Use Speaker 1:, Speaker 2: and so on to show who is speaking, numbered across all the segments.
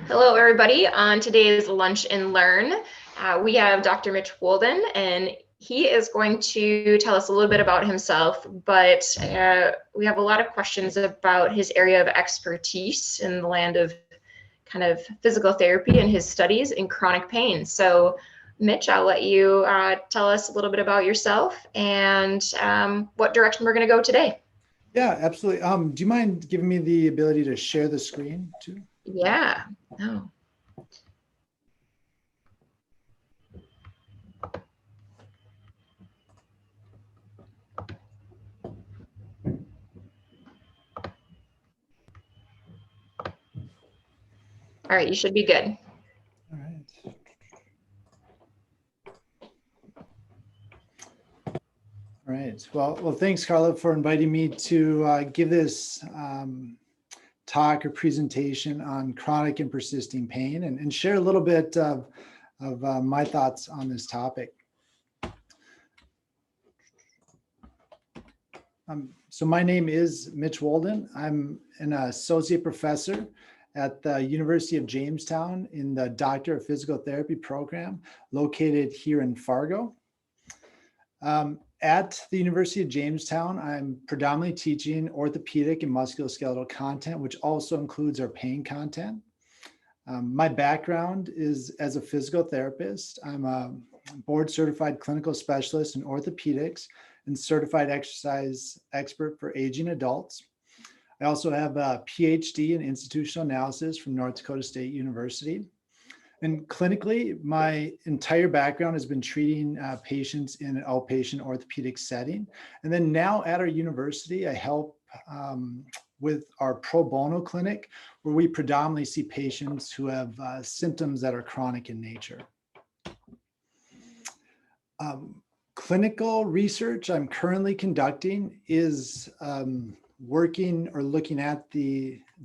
Speaker 1: Hello, everybody. On today's Lunch and Learn, we have Dr. Mitch Wolden, and he is going to tell us a little bit about himself, but we have a lot of questions about his area of expertise in the land of kind of physical therapy and his studies in chronic pain. So, Mitch, I'll let you tell us a little bit about yourself and what direction we're going to go today.
Speaker 2: Yeah, absolutely. Do you mind giving me the ability to share the screen too?
Speaker 1: Yeah. Oh. All right, you should be good.
Speaker 2: All right. All right. Well, thanks, Karla, for inviting me to give this talk or presentation on chronic and persisting pain and share a little bit of my thoughts on this topic. So my name is Mitch Wolden. I'm an associate professor at the University of Jamestown in the Doctor of Physical Therapy program located here in Fargo. At the University of Jamestown, I'm predominantly teaching orthopedic and musculoskeletal content, which also includes our pain content. My background is as a physical therapist. I'm a board certified clinical specialist in orthopedics and certified exercise expert for aging adults. I also have a PhD in institutional analysis from North Dakota State University. And clinically, my entire background has been treating patients in an outpatient orthopedic setting. And then now at our university, I help with our pro bono clinic, where we predominantly see patients who have symptoms that are chronic in nature. Clinical research I'm currently conducting is working or looking at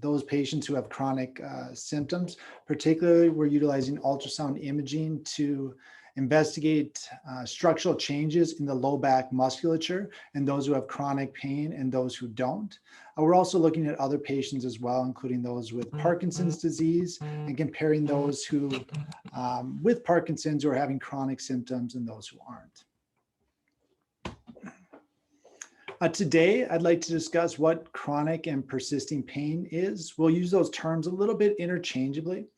Speaker 2: those patients who have chronic symptoms. Particularly, we're utilizing ultrasound imaging to investigate structural changes in the low back musculature and those who have chronic pain and those who don't. We're also looking at other patients as well, including those with Parkinson's disease, and comparing those who with Parkinson's who are having chronic symptoms and those who aren't. Today, I'd like to discuss what chronic and persisting pain is. We'll use those terms a little bit interchangeably.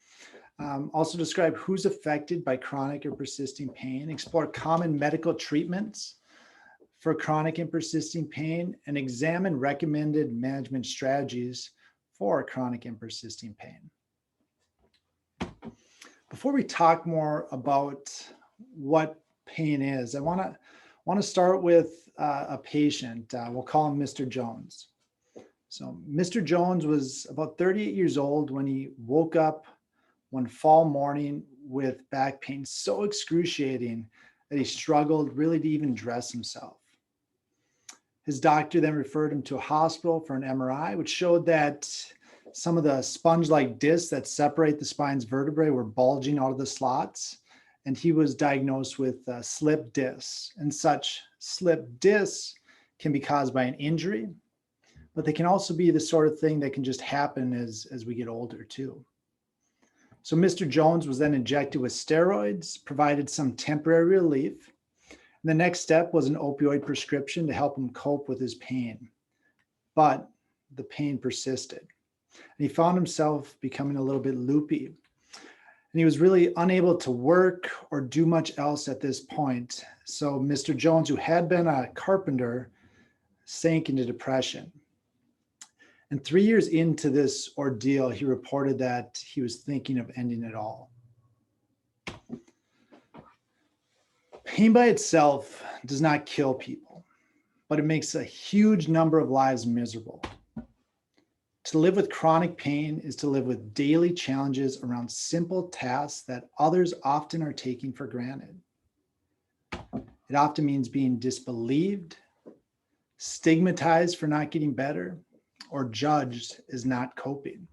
Speaker 2: Also describe who's affected by chronic or persisting pain, explore common medical treatments for chronic and persisting pain, and examine recommended management strategies for chronic and persisting pain. Before we talk more about what pain is, I want to start with a patient. We'll call him Mr. Jones. So Mr. Jones was about 38 years old when he woke up one fall morning with back pain so excruciating that he struggled really to even dress himself. His doctor then referred him to a hospital for an MRI, which showed that some of the sponge-like discs that separate the spine's vertebrae were bulging out of the slots, and he was diagnosed with slip discs. And such slip discs can be caused by an injury, but they can also be the sort of thing that can just happen as we get older too. So Mr. Jones was then injected with steroids, provided some temporary relief. And the next step was an opioid prescription to help him cope with his pain. But the pain persisted. And he found himself becoming a little bit loopy. And he was really unable to work or do much else at this point. So Mr. Jones, who had been a carpenter, sank into depression. And 3 years into this ordeal, he reported that he was thinking of ending it all. Pain by itself does not kill people, but it makes a huge number of lives miserable. To live with chronic pain is to live with daily challenges around simple tasks that others often are taking for granted. It often means being disbelieved, stigmatized for not getting better, or judged as not coping.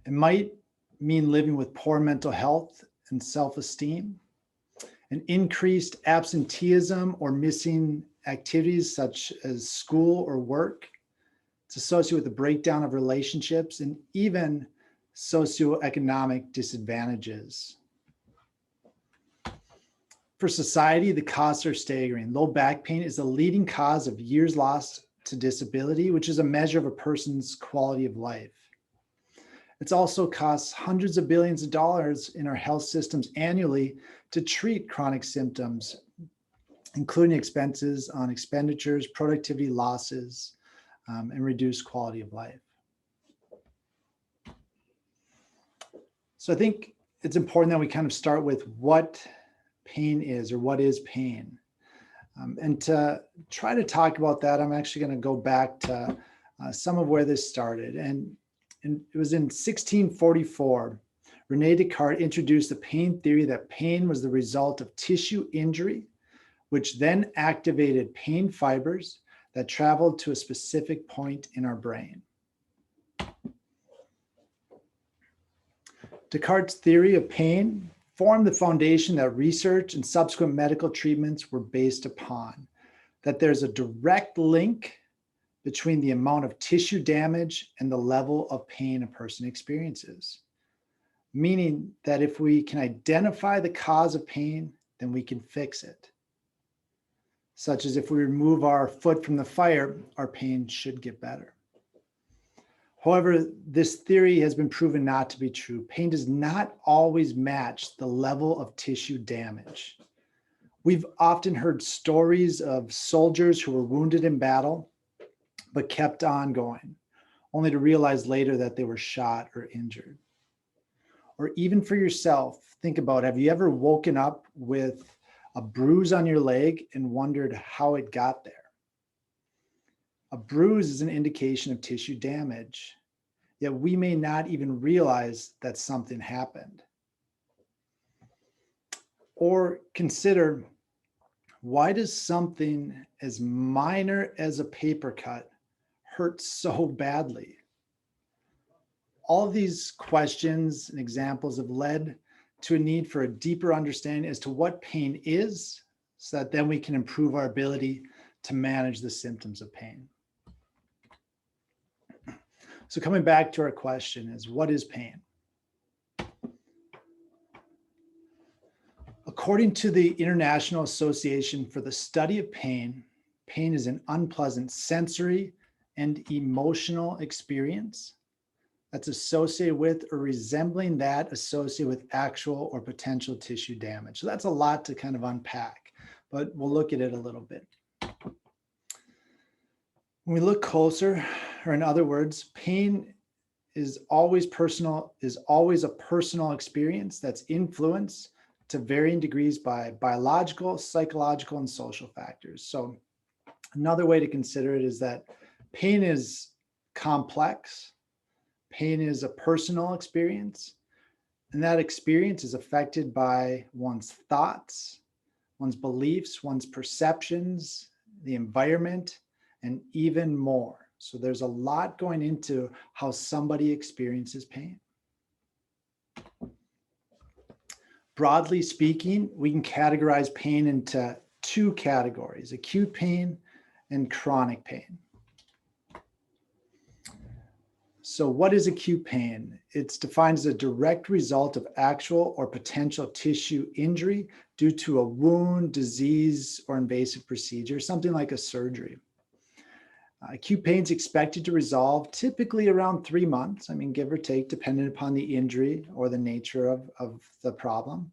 Speaker 2: It might mean living with poor mental health and self-esteem, an increased absenteeism or missing activities such as school or work, It's associated with the breakdown of relationships and even socioeconomic disadvantages. For society, the costs are staggering. Low back pain is the leading cause of years lost to disability, which is a measure of a person's quality of life. It also costs hundreds of billions of dollars in our health systems annually to treat chronic symptoms, including expenses on expenditures, productivity losses, and reduced quality of life. So I think it's important that we kind of start with what pain is, or what is pain. And to try to talk about that, I'm actually going to go back to some of where this started. And it was in 1644, Rene Descartes introduced the pain theory that pain was the result of tissue injury, which then activated pain fibers that traveled to a specific point in our brain. Descartes' theory of pain formed the foundation that research and subsequent medical treatments were based upon, that there's a direct link between the amount of tissue damage and the level of pain a person experiences. Meaning that if we can identify the cause of pain, then we can fix it. Such as if we remove our foot from the fire, our pain should get better. However, this theory has been proven not to be true. Pain does not always match the level of tissue damage. We've often heard stories of soldiers who were wounded in battle, but kept on going, only to realize later that they were shot or injured. Or even for yourself, think about, have you ever woken up with a bruise on your leg and wondered how it got there? A bruise is an indication of tissue damage, yet we may not even realize that something happened. Or consider, why does something as minor as a paper cut hurt so badly? All of these questions and examples have led to a need for a deeper understanding as to what pain is, so that then we can improve our ability to manage the symptoms of pain. So coming back to our question is, what is pain? According to the International Association for the Study of Pain, pain is an unpleasant sensory and emotional experience that's associated with or resembling that associated with actual or potential tissue damage. So that's a lot to kind of unpack, but we'll look at it a little bit. When we look closer, or in other words, pain is always a personal experience that's influenced to varying degrees by biological, psychological, and social factors. So another way to consider it is that pain is complex. Pain is a personal experience, and that experience is affected by one's thoughts, one's beliefs, one's perceptions, the environment, and even more. So there's a lot going into how somebody experiences pain. Broadly speaking, we can categorize pain into two categories: acute pain and chronic pain. So what is acute pain? It's defined as a direct result of actual or potential tissue injury due to a wound, disease, or invasive procedure, something like a surgery. Acute pain is expected to resolve typically around 3 months, give or take, depending upon the injury or the nature of the problem,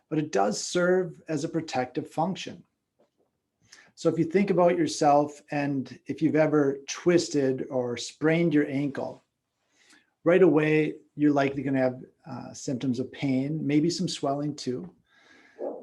Speaker 2: but it does serve as a protective function. So if you think about yourself, and if you've ever twisted or sprained your ankle, right away, you're likely going to have symptoms of pain, maybe some swelling too.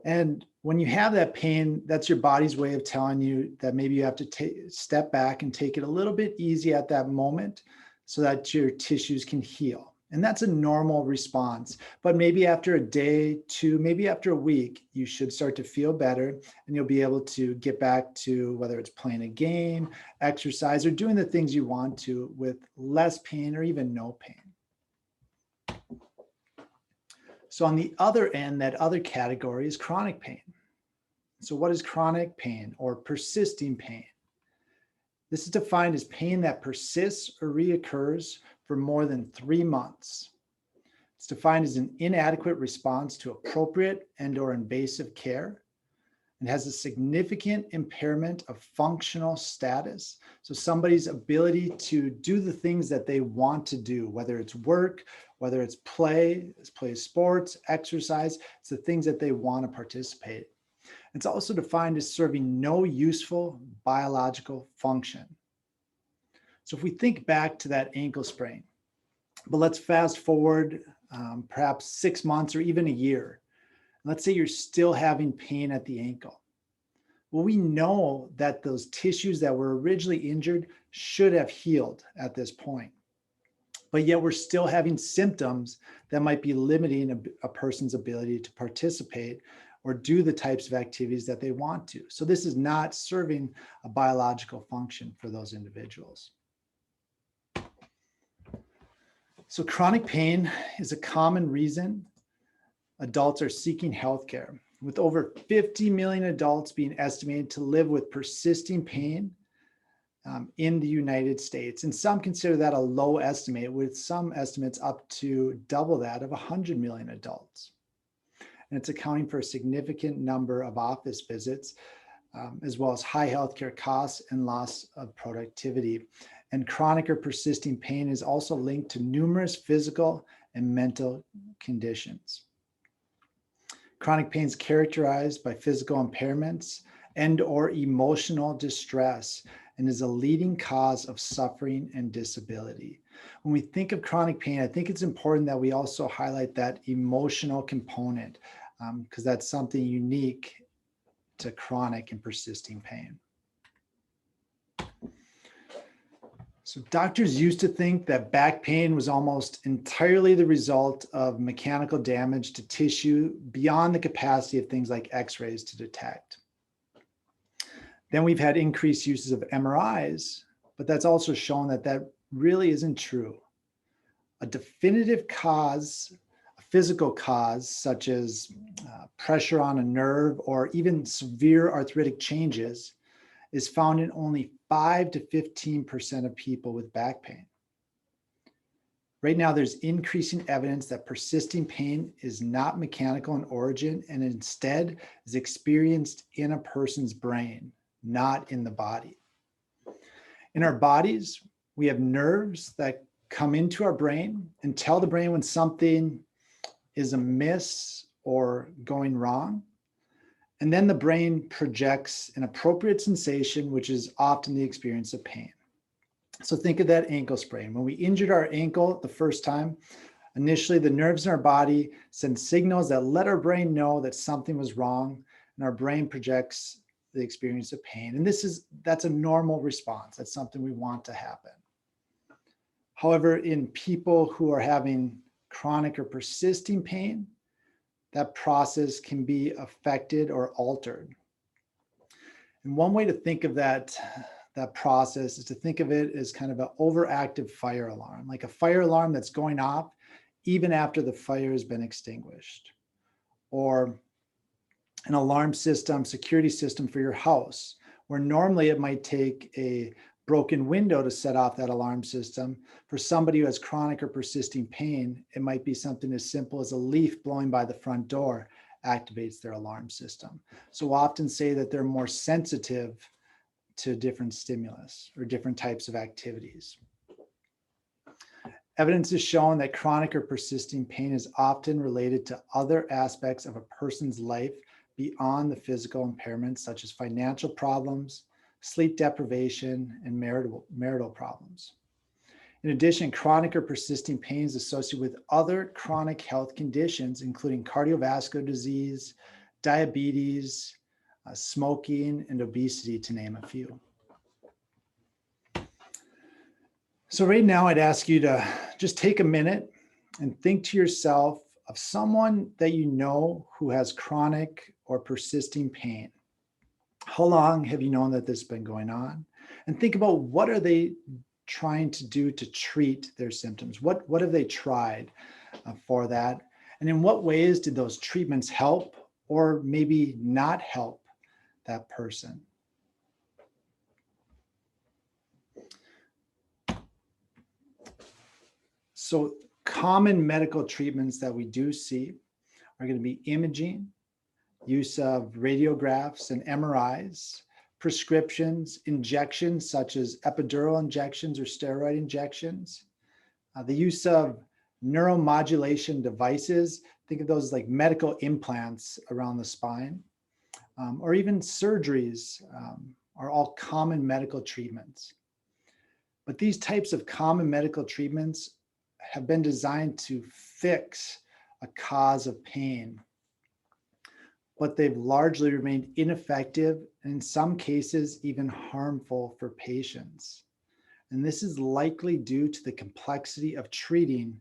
Speaker 2: And when you have that pain, that's your body's way of telling you that maybe you have to step back and take it a little bit easy at that moment so that your tissues can heal. And that's a normal response. But maybe after a day, two, maybe after a week, you should start to feel better, and you'll be able to get back to whether it's playing a game, exercise, or doing the things you want to with less pain or even no pain. So on the other end, that other category is chronic pain. So what is chronic pain or persisting pain? This is defined as pain that persists or reoccurs for more than 3 months. It's defined as an inadequate response to appropriate and/or invasive care and has a significant impairment of functional status. So somebody's ability to do the things that they want to do, whether it's work, whether it's play sports, exercise, it's the things that they want to participate. It's also defined as serving no useful biological function. So if we think back to that ankle sprain, but let's fast forward perhaps 6 months or even a year. Let's say you're still having pain at the ankle. Well, we know that those tissues that were originally injured should have healed at this point, but yet we're still having symptoms that might be limiting a person's ability to participate or do the types of activities that they want to. So this is not serving a biological function for those individuals. So chronic pain is a common reason adults are seeking healthcare, with over 50 million adults being estimated to live with persisting pain in the United States. And some consider that a low estimate, with some estimates up to double that of 100 million adults. And it's accounting for a significant number of office visits, as well as high healthcare costs and loss of productivity. And chronic or persisting pain is also linked to numerous physical and mental conditions. Chronic pain is characterized by physical impairments and/or emotional distress and is a leading cause of suffering and disability. When we think of chronic pain, I think it's important that we also highlight that emotional component, because that's something unique to chronic and persisting pain. So doctors used to think that back pain was almost entirely the result of mechanical damage to tissue beyond the capacity of things like x-rays to detect. Then we've had increased uses of MRIs, but that's also shown that that really isn't true. A definitive cause, a physical cause, such as pressure on a nerve or even severe arthritic changes, is found in only 5 to 15% of people with back pain. Right now, there's increasing evidence that persisting pain is not mechanical in origin and instead is experienced in a person's brain, not in the body. In our bodies, we have nerves that come into our brain and tell the brain when something is amiss or going wrong. And then the brain projects an appropriate sensation, which is often the experience of pain. So think of that ankle sprain. When we injured our ankle the first time, initially the nerves in our body send signals that let our brain know that something was wrong, and our brain projects the experience of pain. And that's a normal response. That's something we want to happen. However, in people who are having chronic or persisting pain, that process can be affected or altered. And one way to think of that process is to think of it as kind of an overactive fire alarm, like a fire alarm that's going off even after the fire has been extinguished, or an alarm system, security system for your house, where normally it might take a broken window to set off that alarm system. For somebody who has chronic or persisting pain, it might be something as simple as a leaf blowing by the front door activates their alarm system. So we'll often say that they're more sensitive to different stimulus or different types of activities. Evidence has shown that chronic or persisting pain is often related to other aspects of a person's life beyond the physical impairments, such as financial problems, sleep deprivation, and marital problems. In addition, chronic or persisting pain is associated with other chronic health conditions, including cardiovascular disease, diabetes, smoking, and obesity, to name a few. So right now, I'd ask you to just take a minute and think to yourself of someone that you know who has chronic or persisting pain. How long have you known that this has been going on? And think about, what are they trying to do to treat their symptoms? What have they tried for that? And in what ways did those treatments help or maybe not help that person? So common medical treatments that we do see are going to be imaging, use of radiographs and MRIs, prescriptions, injections such as epidural injections or steroid injections, the use of neuromodulation devices. Think of those as like medical implants around the spine, or even surgeries are all common medical treatments. But these types of common medical treatments have been designed to fix a cause of pain, but they've largely remained ineffective and in some cases even harmful for patients. And this is likely due to the complexity of treating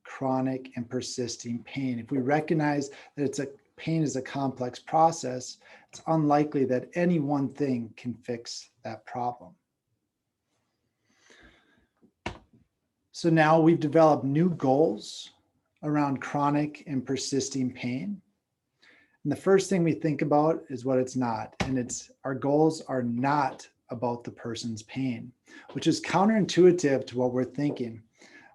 Speaker 2: chronic and persisting pain. If we recognize that pain is a complex process, it's unlikely that any one thing can fix that problem. So now we've developed new goals around chronic and persisting pain. And the first thing we think about is what it's not. And our goals are not about the person's pain, which is counterintuitive to what we're thinking.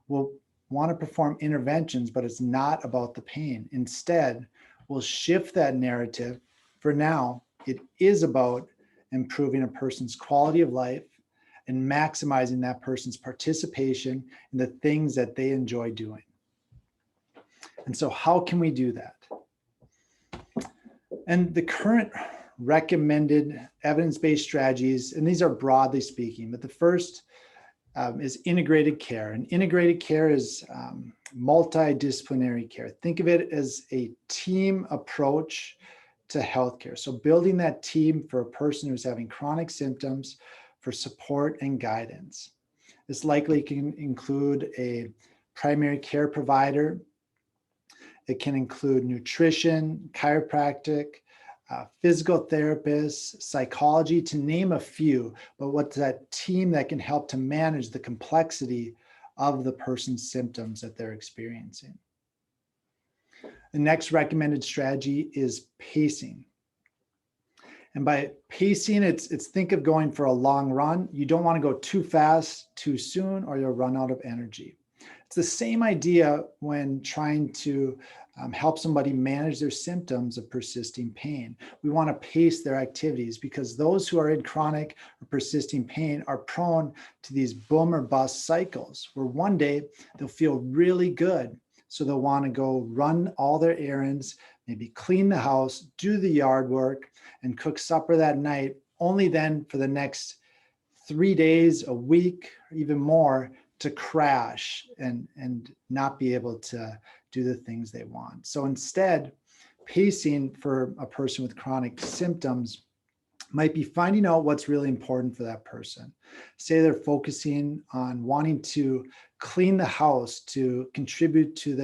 Speaker 2: We'll want to perform interventions, but it's not about the pain. Instead, we'll shift that narrative. For now, it is about improving a person's quality of life and maximizing that person's participation in the things that they enjoy doing. And so how can we do that? And the current recommended evidence-based strategies, and these are broadly speaking, but the first is integrated care. And integrated care is multidisciplinary care. Think of it as a team approach to healthcare. So building that team for a person who's having chronic symptoms for support and guidance. This likely can include a primary care provider. It can include nutrition, chiropractic, physical therapists, psychology, to name a few, but what's that team that can help to manage the complexity of the person's symptoms that they're experiencing. The next recommended strategy is pacing. And by pacing, it's think of going for a long run. You don't want to go too fast, too soon, or you'll run out of energy. It's the same idea when trying to help somebody manage their symptoms of persisting pain. We want to pace their activities because those who are in chronic or persisting pain are prone to these boom or bust cycles where one day they'll feel really good. So they'll want to go run all their errands, maybe clean the house, do the yard work, and cook supper that night, only then for the next 3 days, a week, or even more, to crash and not be able to do the things they want. So instead, pacing for a person with chronic symptoms might be finding out what's really important for that person. Say they're focusing on wanting to clean the house to contribute to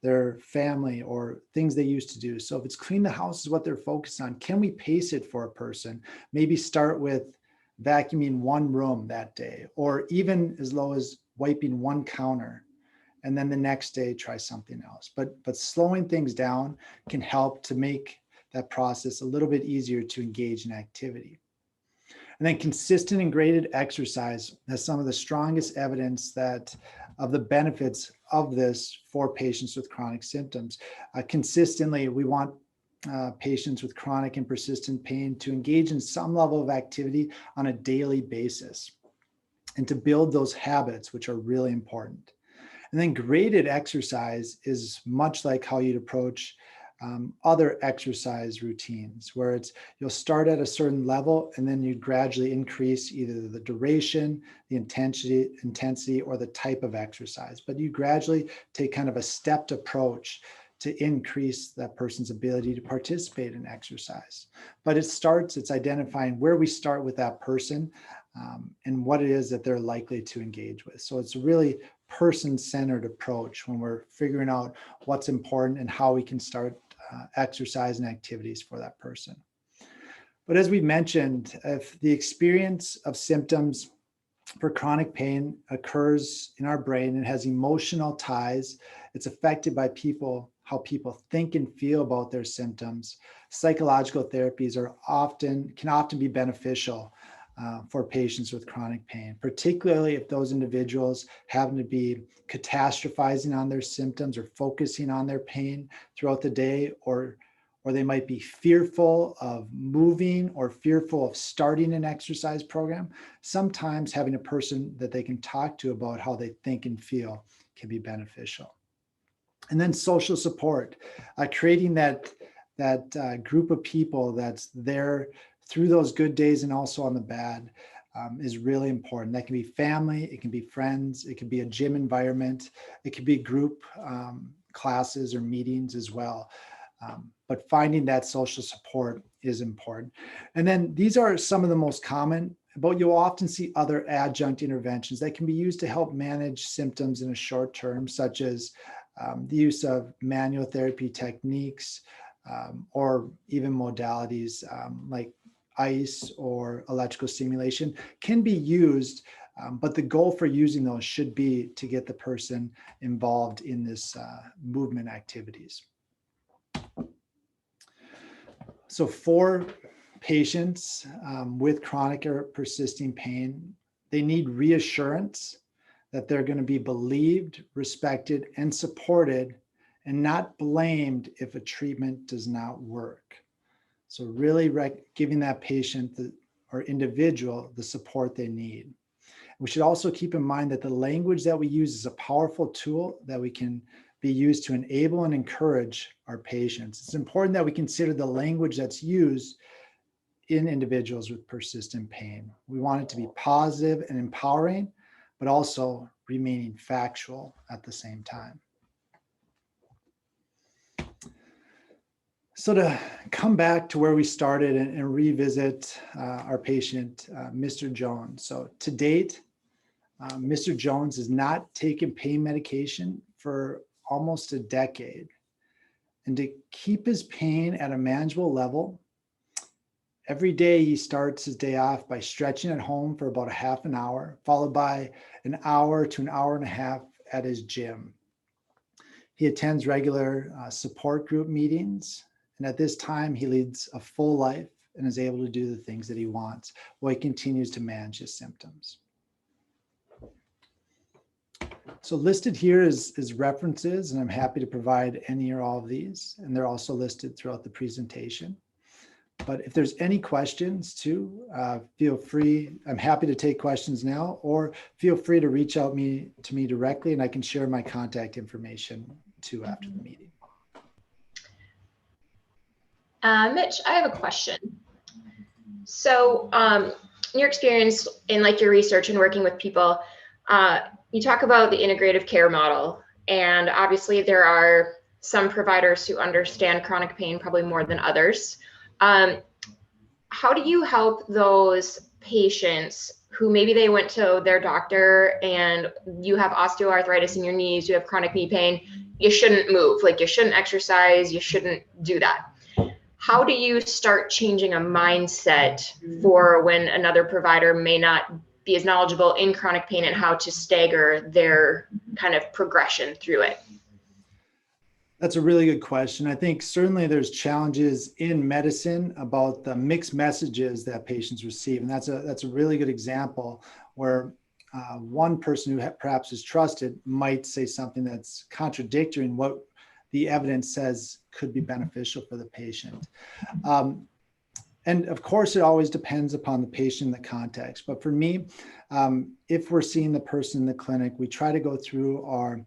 Speaker 2: their family or things they used to do. So if it's clean the house is what they're focused on, can we pace it for a person? Maybe start with vacuuming one room that day, or even as low as wiping one counter, and then the next day try something else. But slowing things down can help to make that process a little bit easier to engage in activity. And then consistent and graded exercise has some of the strongest evidence of the benefits of this for patients with chronic symptoms. Consistently, we want patients with chronic and persistent pain to engage in some level of activity on a daily basis and to build those habits, which are really important. And then graded exercise is much like how you'd approach other exercise routines, where you'll start at a certain level and then you gradually increase either the duration, the intensity, or the type of exercise. But you gradually take kind of a stepped approach to increase that person's ability to participate in exercise. But it's identifying where we start with that person and what it is that they're likely to engage with. So it's a really person-centered approach when we're figuring out what's important and how we can start exercise and activities for that person. But as we mentioned, if the experience of symptoms for chronic pain occurs in our brain and has emotional ties, it's affected by how people think and feel about their symptoms. Psychological therapies can often be beneficial for patients with chronic pain, particularly if those individuals happen to be catastrophizing on their symptoms or focusing on their pain throughout the day, or they might be fearful of moving or fearful of starting an exercise program. Sometimes having a person that they can talk to about how they think and feel can be beneficial. And then social support, creating that group of people that's there through those good days and also on the bad is really important. That can be family, it can be friends, it can be a gym environment, it could be group classes or meetings as well. But finding that social support is important. And then these are some of the most common, but you'll often see other adjunct interventions that can be used to help manage symptoms in a short term, such as the use of manual therapy techniques or even modalities like ice or electrical stimulation can be used, but the goal for using those should be to get the person involved in this movement activities. So for patients with chronic or persisting pain, they need reassurance that they're going to be believed, respected, and supported, and not blamed if a treatment does not work. So really giving that patient or individual the support they need. We should also keep in mind that the language that we use is a powerful tool that we can be used to enable and encourage our patients. It's important that we consider the language that's used in individuals with persistent pain. We want it to be positive and empowering, but also remaining factual at the same time. So to come back to where we started and revisit our patient, Mr. Jones. So to date, Mr. Jones has not taken pain medication for almost a decade. And to keep his pain at a manageable level, every day he starts his day off by stretching at home for about a half an hour, followed by an hour to an hour and a half at his gym. He attends regular support group meetings. And at this time, he leads a full life and is able to do the things that he wants while he continues to manage his symptoms. So listed here is references, and I'm happy to provide any or all of these. And they're also listed throughout the presentation. But if there's any questions too, feel free. I'm happy to take questions now, or feel free to reach out to me directly, and I can share my contact information too after the meeting.
Speaker 1: Mitch, I have a question. So in your experience in like your research and working with people, you talk about the integrative care model, and obviously there are some providers who understand chronic pain probably more than others. How do you help those patients who maybe they went to their doctor and you have osteoarthritis in your knees, you have chronic knee pain, you shouldn't move, like you shouldn't exercise, you shouldn't do that? How do you start changing a mindset for when another provider may not be as knowledgeable in chronic pain and how to stagger their kind of progression through it?
Speaker 2: That's a really good question. I think certainly there's challenges in medicine about the mixed messages that patients receive. And that's a really good example where one person who perhaps is trusted might say something that's contradictory in what the evidence says could be beneficial for the patient. And of course, it always depends upon the patient and the context. But for me, if we're seeing the person in the clinic, we try to go through our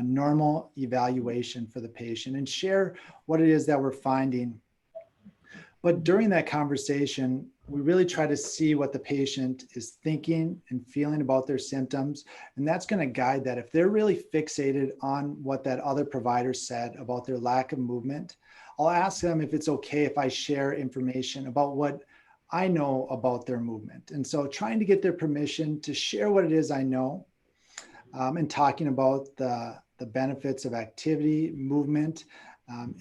Speaker 2: normal evaluation for the patient and share what it is that we're finding. But during that conversation, we really try to see what the patient is thinking and feeling about their symptoms. And that's going to guide that. If they're really fixated on what that other provider said about their lack of movement, I'll ask them if it's okay if I share information about what I know about their movement. And so trying to get their permission to share what it is I know, and talking about the benefits of activity, movement,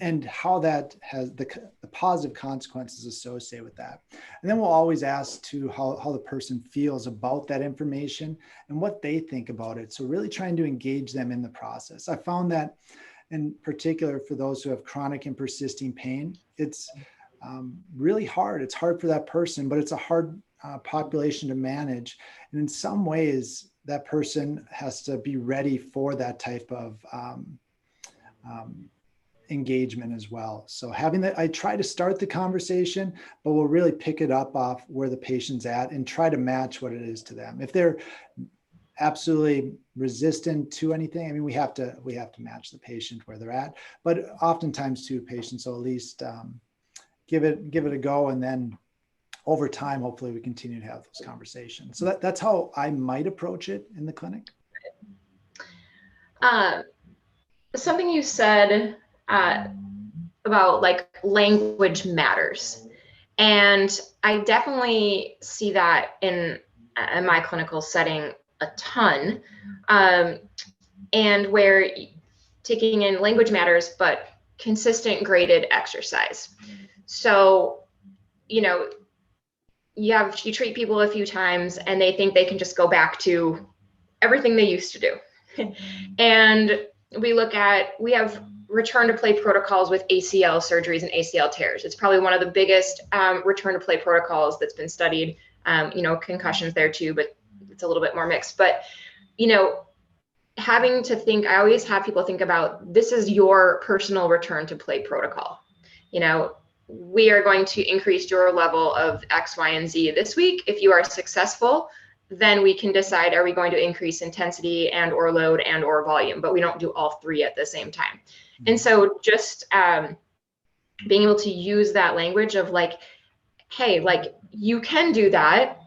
Speaker 2: and how that has the positive consequences associated with that. And then we'll always ask to how the person feels about that information and what they think about it. So really trying to engage them in the process. I found that in particular for those who have chronic and persisting pain, it's really hard. It's hard for that person, but it's a hard population to manage. And in some ways, that person has to be ready for that type of engagement as well. So having that, I try to start the conversation, but we'll really pick it up off where the patient's at and try to match what it is to them. If they're absolutely resistant to anything, I mean, we have to match the patient where they're at, but oftentimes too, patients will at least give it a go, and then over time, hopefully we continue to have those conversations. So that's how I might approach it in the clinic.
Speaker 1: Something you said about like language matters. And I definitely see that in my clinical setting a ton. And where taking in language matters, but consistent graded exercise. So, you know, you treat people a few times and they think they can just go back to everything they used to do. And we have return to play protocols with ACL surgeries and ACL tears. It's probably one of the biggest return to play protocols that's been studied. Concussions there too, but it's a little bit more mixed. But, having to think, I always have people think about, this is your personal return to play protocol. We are going to increase your level of X, Y, and Z this week. If you are successful, then we can decide, are we going to increase intensity and or load and or volume, but we don't do all three at the same time. And so just being able to use that language of like, hey, like you can do that,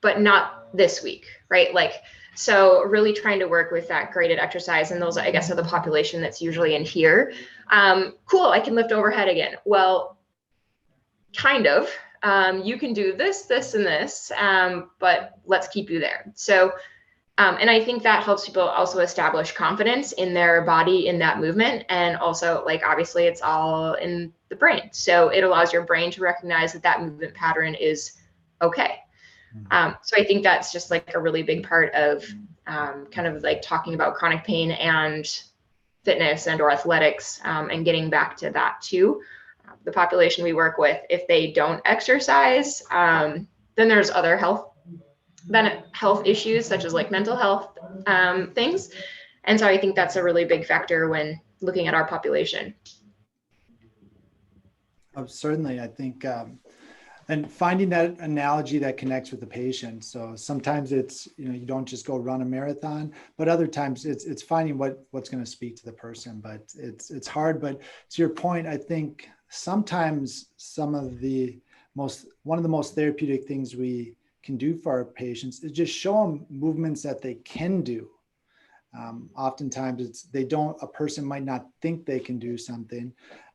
Speaker 1: but not this week, right? Like, so really trying to work with that graded exercise, and those, I guess, are the population that's usually in here. Cool, I can lift overhead again. Well, kind of. You can do this, this, and this, but let's keep you there. So, and I think that helps people also establish confidence in their body, in that movement. And also, like, obviously it's all in the brain. So it allows your brain to recognize that that movement pattern is okay. So I think that's just like a really big part of kind of like talking about chronic pain and fitness and or athletics, and getting back to that too. The population we work with, if they don't exercise, then there's other health issues such as like mental health things. And so I think that's a really big factor when looking at our population.
Speaker 2: Certainly, I think, and finding that analogy that connects with the patient. So sometimes it's, you don't just go run a marathon, but other times it's finding what's going to speak to the person. But it's hard. But to your point, I think sometimes one of the most therapeutic things we can do for our patients is just show them movements that they can do. Oftentimes a person might not think they can do something.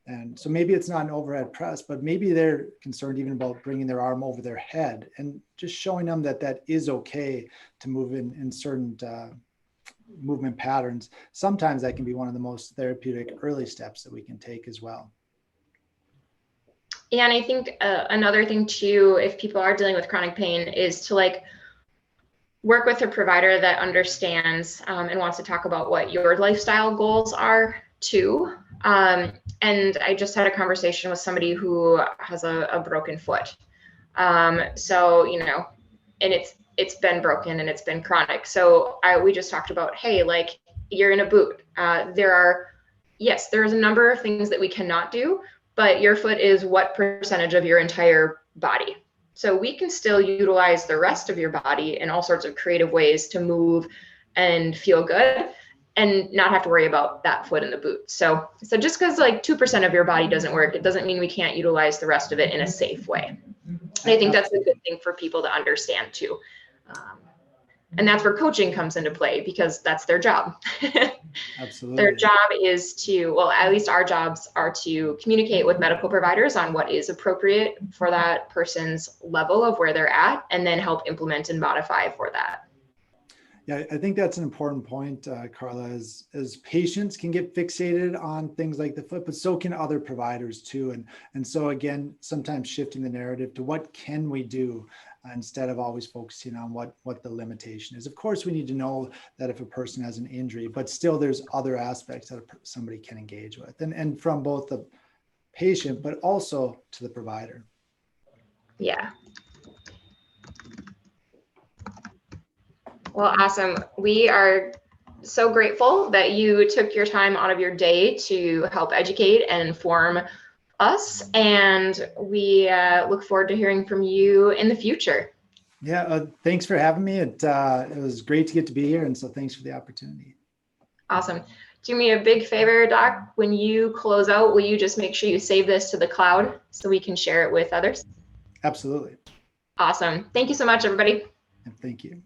Speaker 2: And so maybe it's not an overhead press, but maybe they're concerned even about bringing their arm over their head, and just showing them that is okay to move in certain movement patterns. Sometimes that can be one of the most therapeutic early steps that we can take as well.
Speaker 1: Yeah, and I think another thing too, if people are dealing with chronic pain, is to like work with a provider that understands and wants to talk about what your lifestyle goals are too. And I just had a conversation with somebody who has a broken foot. So, and it's been broken and it's been chronic. So we just talked about, hey, like you're in a boot. There's a number of things that we cannot do, but your foot is what percentage of your entire body. So we can still utilize the rest of your body in all sorts of creative ways to move and feel good and not have to worry about that foot in the boot. So just because like 2% of your body doesn't work, it doesn't mean we can't utilize the rest of it in a safe way. And I think that's a good thing for people to understand too. And that's where coaching comes into play, because that's their job.
Speaker 2: Absolutely.
Speaker 1: Their job is at least our jobs are to communicate with medical providers on what is appropriate for that person's level of where they're at, and then help implement and modify for that.
Speaker 2: Yeah, I think that's an important point, Karla, as patients can get fixated on things like the foot, but so can other providers too. And so again, sometimes shifting the narrative to what can we do instead of always focusing on what the limitation is. Of course, we need to know that if a person has an injury, but still there's other aspects that somebody can engage with, and from both the patient, but also to the provider.
Speaker 1: Yeah. Well, awesome. We are so grateful that you took your time out of your day to help educate and inform us. And we look forward to hearing from you in the future.
Speaker 2: Yeah, thanks for having me. It was great to get to be here. And so thanks for the opportunity.
Speaker 1: Awesome. Do me a big favor, Doc. When you close out, will you just make sure you save this to the cloud so we can share it with others?
Speaker 2: Absolutely.
Speaker 1: Awesome. Thank you so much, everybody.
Speaker 2: And thank you.